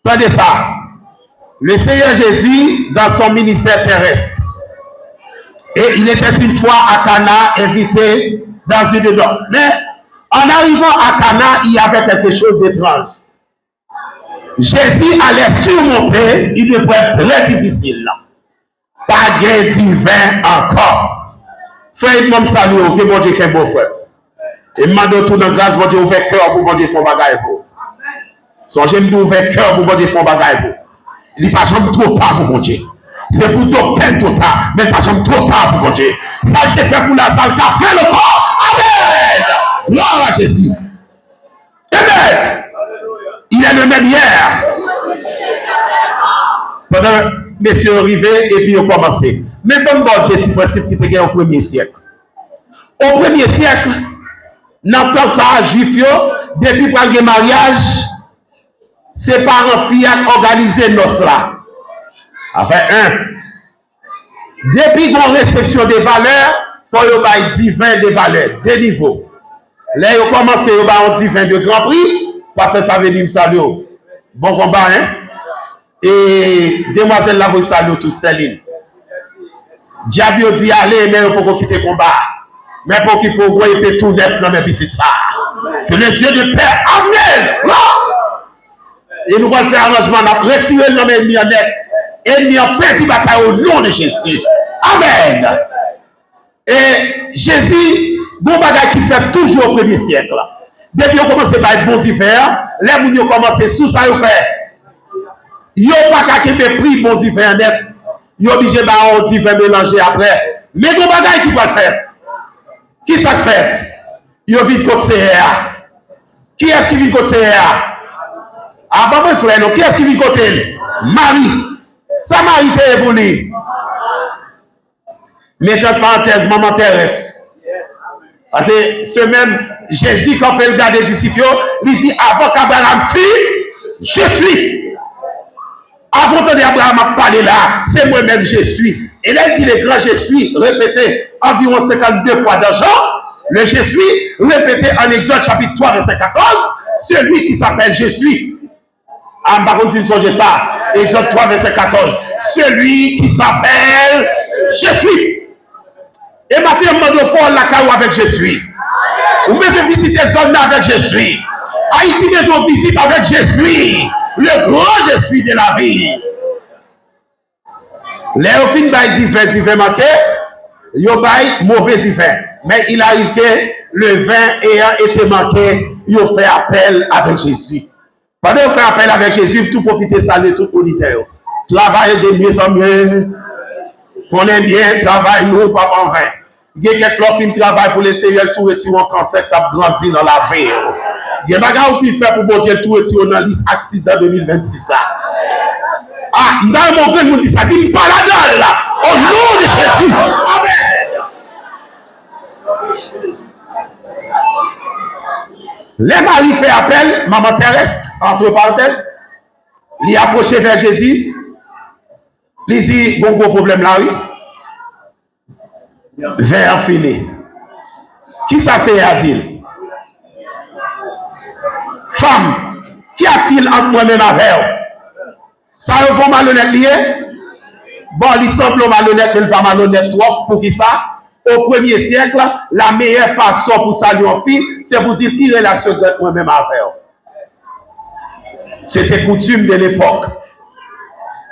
Attendez ça. Le Seigneur Jésus, dans son ministère terrestre, et il était une fois à Cana, invité dans une danse. Mais en arrivant à Cana, il y avait quelque chose d'étrange. Jésus allait surmonter une épreuve très difficile. Pas de divin encore. Frère, il m'a salué, que bon Dieu, qu'un beau frère. Et m'a donné tout dans grâce, bon Dieu, ouvert cœur pour bon Dieu, font bagaille pour. Son j'aime ouvert cœur pour bon Dieu, font bagaille pour. Il n'est pas jamais trop tard pour bon Dieu. C'est pour doctrine trop tard, mais pas jamais trop tard pour bon Dieu. Ça te fait pour la salle, ça fait le corps. Amen. Gloire à Jésus. Amen. Il est le même hier. Pendant messieurs arrivés et puis on commencé. Mais bon, petit principe qui était au 1er siècle. Au 1er siècle, dans le temps ça, juif, depuis le mariage, ses parents filles organisé nos là. Enfin, depuis qu'on réception des valeurs, il faut y divin des valeurs, des niveaux. Là, ils ont commencé à un divin de grand prix, parce que ça veut dire salut. Bon combat, hein? Et demoiselle là, vous saluez tous, Sterling. Diable dit allez, mais il faut quitter le combat. Mais pour qu'il peut voir, il peut tout neuf dans mes petites ça. C'est le Dieu de paix. Amen. Et nous allons faire arrangement, nous allons retirer l'homme ennemi en net. Ennemi en petit bataille au nom de Jésus. Amen. Et Jésus, bon bagage qui fait toujours au 1er siècle. Depuis qu'on commence par être bon divers, les gens ont commencé sous ça, ils fait. Ils n'ont pas qu'à pris bon divers net. Ils sont obligés de divers mélanger après. Mais bon bagage qui va faire. Qui ça fait? Ils ont vu côté CA. Qui est-ce qui vit côté CA? Ah, pas bon clair, non. Qui est-ce qui vit côté? Marie. Ça Marie est pour lui. Mettons parenthèse, maman terrestre. Parce que ce même Jésus, quand il regarde les disciples, il dit avant qu'Abraham fût, je suis. Avant qu'Abraham a parlé là, c'est moi-même je suis. Et là, il dit le grand je suis, répété environ 52 fois dans Jean. Le je suis, répété en Exode chapitre 3, verset 14. Celui qui s'appelle je suis. Ah, par contre, il songe ça. Exode 3, verset 14. Celui qui s'appelle je suis. Et maintenant, on me demande la caillou avec je suis. Ou même visiter zone avec je suis. Haïti, maison visite avec je suis. Le grand je suis de la vie. Les ofines bail divin manqué, yo bail mauvais divin. Mais il arrive que le vin ayant été manqué, yo fait appel avec Jésus. Pendant qu'on fait appel avec Jésus, tout profiter saluer tout auditeur. Travaille de mieux en mieux. Qu'on aime bien, travaille nous, pas en vain. Il y a quelques qui travaillent pour les Seigneur, tout retirer un cancer qui a grandi dans la vie. Il y a des gens qui font pour bon Dieu tout retirer dans la liste accident 2026. Ah, dans mon frère, nous dit ça, dit pas la dalle là. Au nom de Jésus. Amen. Les maris fait appel, maman terrestre, entre parenthèses, il est approché vers Jésus. Il dit, bon gros problème là, oui. Vers fini. Qui ça c'est à dire? Femme, qui a-t-il entre moi-même avec? Ça répond malhonnête lié? Bon, il semble malhonnête, mais il pas malhonnête trop. Pour qui ça? Au 1er siècle, la meilleure façon pour saluer une fille, c'est pour dire qui relation de moi-même avec. C'était coutume de l'époque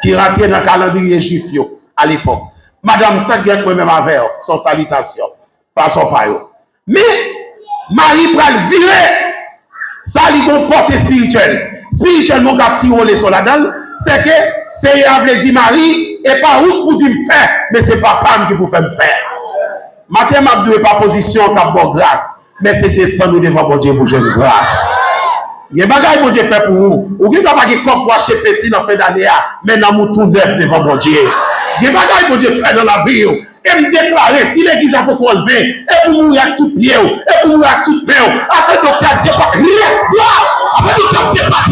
qui rentrait dans le calendrier juif à l'époque. Madame, ça vient moi-même avec son salutation, par son paillot. Mais Marie pral virer, ça lui comporte spirituel. Spirituellement, quand on les sur la dalle, c'est que c'est Yahvé dit Marie, et pas où pour dire faire, mais c'est pas femme qui vous fait me faire. Matin, m'a donné pas position qu'à bonne grâce, mais c'est descendre devant mon Dieu pour jeune grâce. Il y a des bagages que Dieu fait pour vous. Ou bien pas qui comme chez petit dans fin d'année, mais dans mon tout neuf devant mon Dieu. Il y a des bagages que Dieu fait dans la vie. Et me déclarer, si l'église a pour lever, et pour mourir à tout pied, et pour mourir à tout main, après docteur dépasse, après docteur dépasse,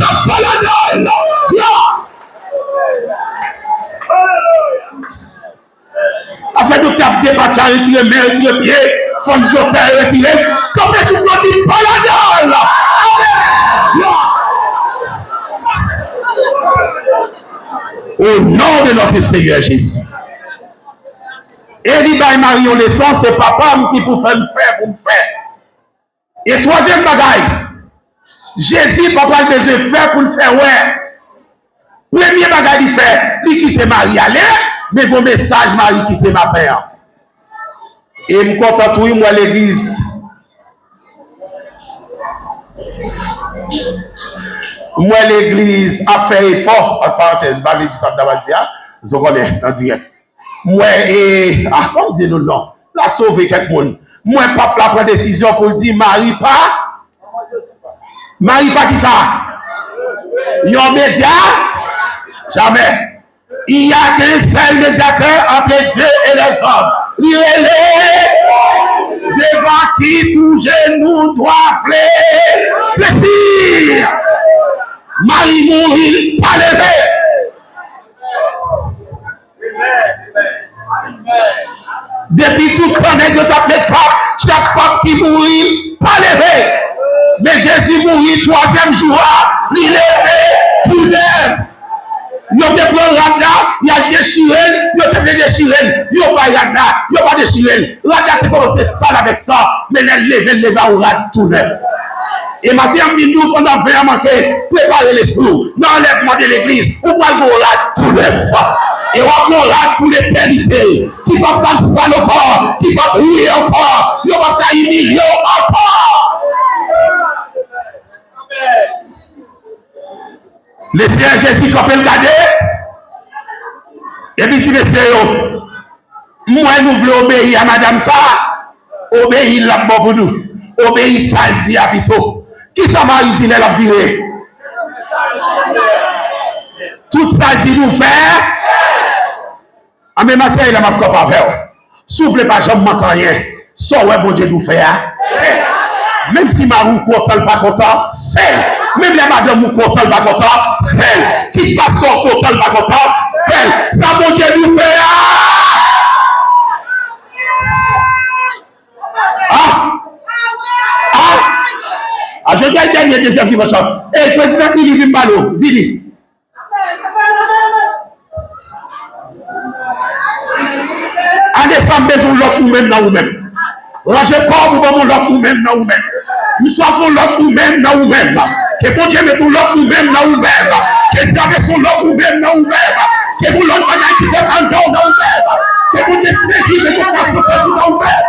après docteur dépasse, retirer main, retirer pied, femme docteur retirer, comme tu peux dire, pas la dalle. Au nom de notre Seigneur Jésus. Et il va Marie en leçon, c'est papa qui pour faire pour me faire. Et troisième bagaille, Jésus papa a besoin de faire pour le faire ouais. Premier bagaille il fait, il quitte Marie aller, mais bon message Marie quitte ma père. Et je me contente oui moi l'église. Moi l'église a fait effort en parenthèse, bah l'église ça d'abord dire, je connais en direct. Moi et comment dire non non, la sauver quelque monde. Moi papa la prend décision pour dire Marie pas qui ça. Yon média jamais. Il y a qu'un seul médiateur entre Dieu et les hommes. Il est devant qui tout genou doit fléchir. Marie mourit, pas levé. Depuis tout connaît de ta pape, chaque femme qui mourit, pas levé. Mais Jésus mourit troisième jour, il est levé tout neuf. Il a pris Rada, il a déchiré, il a déchiré, il a pas Rada, il a pas déchiré. Rada, c'est commencé sale avec ça, mais il lève au Rada tout neuf. Et maintenant, nous, pendant 20 ans, manqué, préparer l'esprit, dans l'enlèvement de l'église, on va le Rada tout neuf. Et on va le Rada pour l'éternité, qui va pas faire encore, qui va prier encore, qui va pas humilier encore. Le Seigneur Jésus, quand il regarde, et puis tu me dis, moi, nous voulons obéir à madame ça, obéir là pour nous, obéir ça, il dit à Pito. Qui ça m'a dit, elle a viré? Tout ça, dit nous faire, en même temps, il a ma propre affaire. Souffle pas, je ne manque rien. Soit ouais, bon Dieu nous fait. Même si ma roue content, pas content, fait. Même les madame nous content, pas content, fait. Qui passe son content, pas content, fait. Ça, bon Dieu nous fait. Je dis le dernier deuxième qui va chanter. Et le président qui vit Mbalo, Vili. À des femmes, besoin de l'autre nous-mêmes dans nous-mêmes. Rangez pas pour mon l'autre nous-mêmes dans nous-mêmes. Nous sommes l'autre nous-mêmes dans nous-mêmes. Que bon Dieu met tout l'autre nous-mêmes dans nous-mêmes. Que Dieu met son l'autre nous-mêmes dans nous-mêmes. Que vous l'autre bagage qui fait un don dans nous-mêmes. Que vous décidez de vous faire dans nous-mêmes.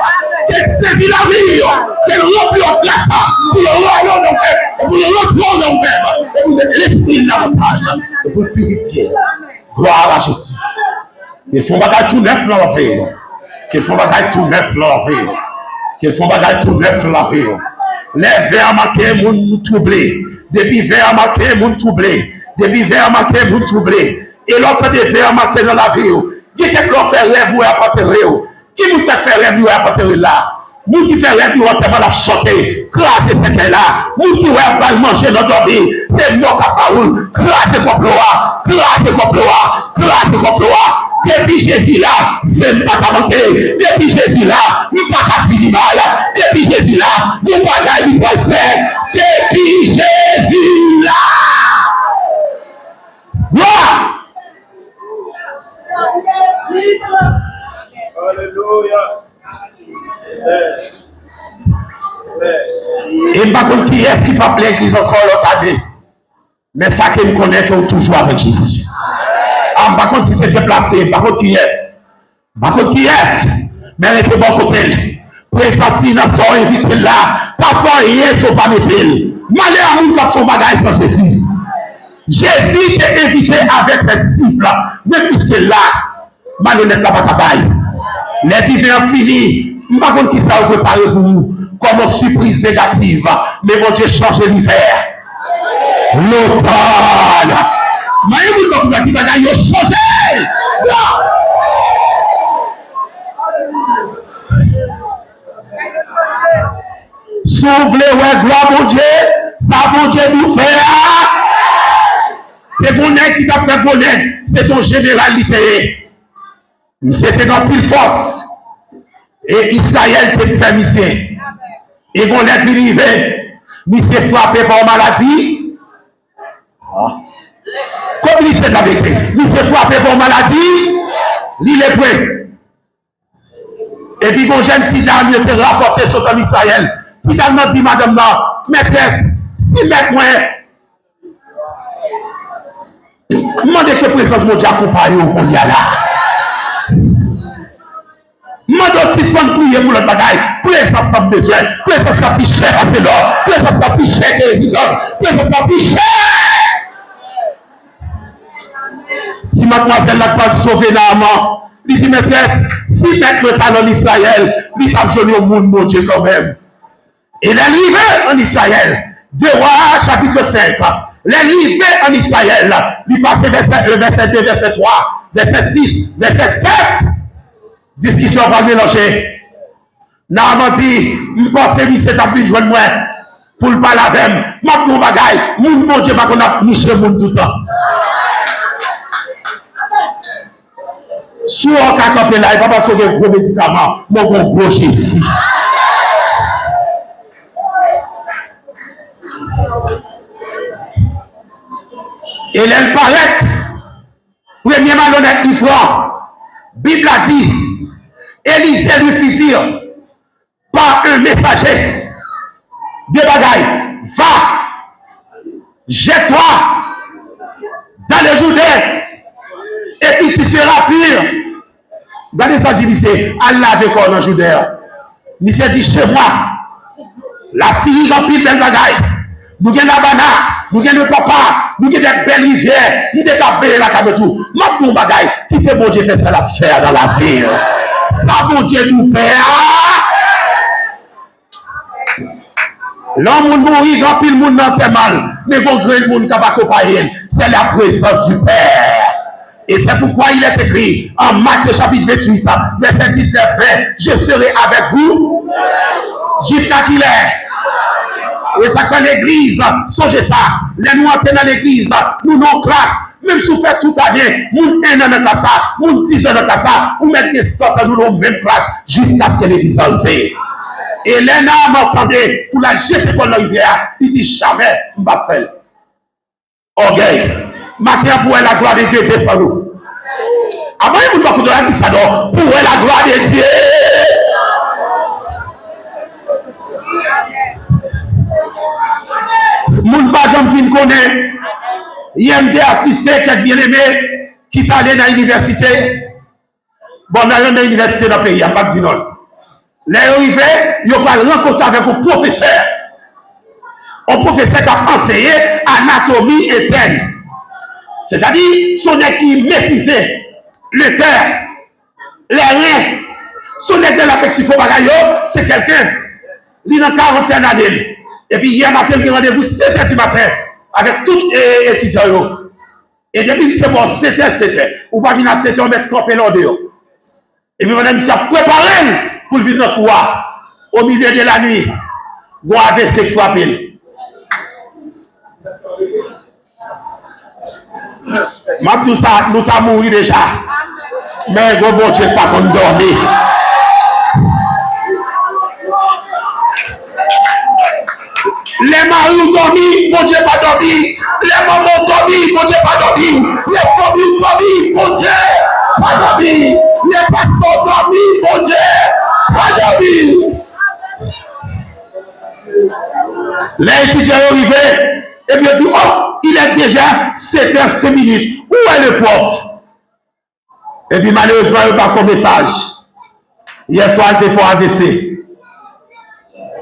Que c'est la vie. Que le remplit en place. Pour le roi dans nous-mêmes. Pour le retour dans nous-mêmes. Et vous êtes l'esprit davantage. Et vous purifiez. Gloire à Jésus. Il faut bagage tout neuf dans la vie. Il faut bagage tout neuf dans la vie. Il faut bagage tout neuf dans la vie. Les vers marqués m'ont troublé. Depuis vers marqués m'ont troublé. Depuis vers marqués m'ont troublé. Et l'autre des vers marqués dans la vie. Qui est-ce que l'on fait rêve ou apporter rêve? Qui nous fait rêve ou apporter là? Nous qui fait rêve ou apporter la chanter. Classer ce là. Nous qui va manger notre vie. C'est nous qui parole. Classer comme gloire. Classer comme gloire. Classer comme gloire. Depuis Jésus là, c'est pas qu'à manquer. Depuis Jésus là, nous pas qu'à finir mal. Depuis Jésus là, nous pas qu'à y faire. Depuis Jésus là. Gloire. Alléluia. Et par contre, qui est-ce qui va plaire l'église encore l'autre année? Mais ça qui me connaît toujours avec Jésus. Par contre, si c'est déplacé, par contre, qui est-ce? Par contre, qui est-ce? Mais elle était bon côté. Préfascination, éviter là. Parfois, rien, il ne faut pas mettre. Malheur à nous quand son bagage sans Jésus. Jésus t'est invité avec ses disciples. Mais puisque là, malhonnête n'a pas tabaille. Les hivers finis. Par contre, qui ça vous préparer pour vous? Comme une surprise négative. Mais mon Dieu change l'hiver. L'automne. Mais vous ne pouvez pas gagner changer. Soufflez, ouais, gloire mon Dieu. Ça, mon Dieu, nous fait. C'est bonheur qui t'a fait bonheur. C'est ton généralité. C'était dans pile force. Et Israël te permis. Et bon, l'être arrivé. Il s'est frappé par maladie. Comme il sait la vérité, il s'est frappé pour maladie, il est prêt. Et puis, mon jeune petit dame, il était rapporté sur comme Israël. Finalement, dit madame, non, maîtresse, si maître moi, demandez que présence mon Dieu accompagne au qu'on y a là. Demandez aussi de prier pour le bagaille. Présence sans besoin, présence sans plus cher à l'or, présence sans plus cher que l'évidence, présence sans plus cher. Si mademoiselle n'a pas sauvé l'âme, il dit maîtresse, si maître le talon d'Israël, il t'a joli au monde, mon Dieu, quand même. Il est arrivé en Israël, 2 Rois, chapitre 5. Il est arrivé en Israël, il passe verset 2, verset 3, verset 6, verset 7. Discussion va mélanger. Naaman dit, je pense que c'est ta plus joie de moi pour le parler avec moi. Je mon bagaille, mon Dieu, pas qu'on a niché mon tout ça. Si on a campé là, il va pas sauver gros médicaments, mon gros ici. Et elle paraît, premier malhonnête qui prend, Bible a dit, Élisée lui fit dire, par un messager, de bagaille, va, jette-toi dans le Jourdain, et puis tu seras pur. Regardez ça, dit, Allah avec quoi dans le Jourdain. Il s'est dit, chez moi, la Syrie remplie de belles bagailles. Nous avons la banane, nous avons le papa, nous avons des belles rivières, nous avons des la cave tout. Maintenant, bagaille, qui fait bon Dieu fait ça la faire dans la vie. Ça, bon Dieu nous fait. L'homme mourit, grand pile monde n'a fait mal, mais bon grand monde qui va accompagner, c'est la présence du Père. Et c'est pourquoi il est écrit en Matthieu chapitre 28, verset 19, je serai avec vous jusqu'à qu'il est. Et ça quand l'église, songez ça, les nous entrons dans l'église, nous nos classes, même si vous faites tout à bien, nous 1 an dans la classe, nous 10 ans dans la classe, vous mettez 100 ans dans la même classe, jusqu'à ce que l'église enlevée. Et les âmes entendez, pour la jeter pour la rivière, il dit jamais, on va faire. Orgueil. Matin pour la gloire de Dieu descend nous. Avant, il ne faut pas dire ça, non. Pour la gloire de Dieu. Moun pas j'en fin connaît. IMD assisté, quelqu'un bien aimé, qui est allé dans l'université. Bon, dans l'université dans le pays, il n'y a pas de dire non. Les arrivés, ils ont rencontré avec un professeur. Un professeur qui a enseigné anatomie interne. C'est-à-dire, son qui maîtrisait le cœur, les reins, son de la pexifo bagayo, c'est quelqu'un, il a 40 d'années. Et puis hier matin, il a rendez-vous 7h du matin avec tous les étudiants. Et depuis que c'est bon, 7h, ou pas venir à 7h, on met campé là dehors. Et puis madame, il s'est préparé pour venir dans le couloir. Au milieu de la nuit, on a AVC frappé. Ma tout ça, nous avons mouru déjà. Mais gros bon Dieu, pas qu'on dormir. Les maris ont dormi, bon Dieu pas dormi. Les mamans ont dormi, bon Dieu pas dormi. Les familles ont dormi, bon Dieu pas dormi. Les pasteurs ont dormi, bon Dieu pas dormi. Les étudiants sont arrivés, et bien dit, oh, il est déjà 7h05. Où est le prof? Et puis malheureusement, il passe son message. Hier soir, il était fort AVC.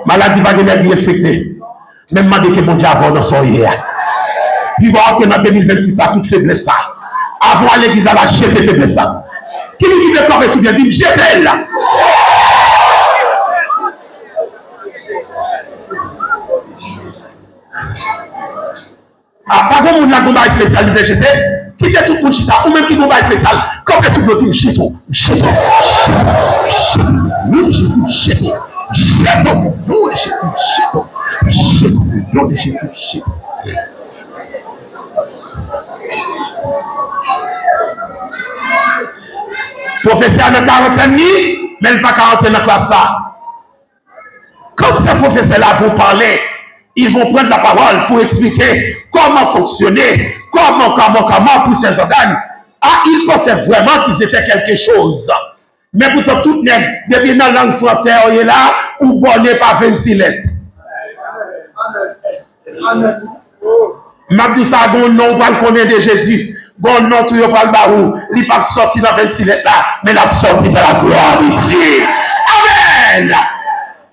Maladie va devenir bien respectée. Même si que mon Dieu avant dans son hier. Puis voir que dans 2026, ça toute faiblesse ça. Avant l'église, elle a jeté faiblesse ça. Qui nous dit le corps est souvent dit, jetez là. Ah, pas comme on a combat spécial, il jeté. Qui est tout le monde chita, ou même qui combat spécial, comme est tout le monde chita. Jésus, chita. Jette au nom de Jésus, jette au nom de Jésus, jette. Professeur de 40 ans, même pas 40 ans dans la classe là. Quand ce professeur là vous parlez, ils vont prendre la parole pour expliquer comment fonctionner, comment pour ces organes. Ah, ils pensaient vraiment qu'ils étaient quelque chose. Mais pourtant, tout le monde, depuis dans la langue française, on est là, ou bonnet par 26 lettres. M'a dit ça, bon nom, on parle combien de Jésus. Bon nom, tout le parle barou. Il n'est pas sorti dans 26 lettres là, mais il a sorti de la gloire de Dieu. Amen.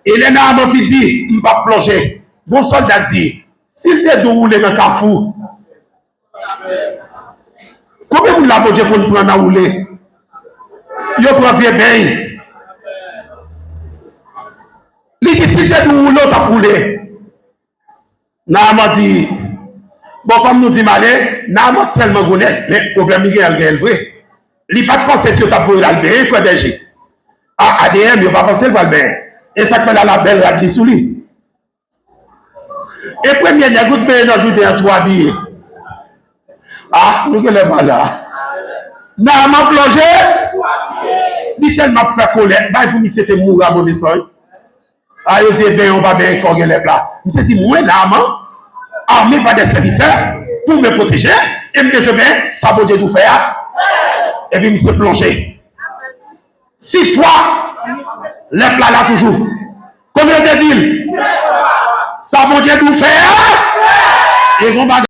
Et les nains qui dit, il ne va pas plonger. Bon soldat dit, s'il te roule dans le carrefour, combien vous l'avez pour nous prendre à rouler? Il prend bien bain. Il dit, s'il te roule, tu as roulé. Naman dit, bon, comme nous dit Malé, Naman tellement honnête, mais le problème est qu'il vrai. Il n'a pas pensé que tu as pour l'albé, il faut berger. Ah, ADM, il n'a pas pensé le valbé. Et ça fait la belle radie sous lui. Et premier, il y a goût de payer dans le jour de 3 billets. Ah, nous sommes là. Naman plongé, il tellement fait colère, bah, pour lui, c'était mourir à mon dessin. Ah, il dit, ben, on va bien informer les plats. Il s'est dit, moi, Naman, armé par des serviteurs, pour me protéger, et me dire, ben, ça va tout faire. Et puis, il s'est plongé. 6 fois, les plats là toujours. Combien de villes? Ça va tout faire. Et on va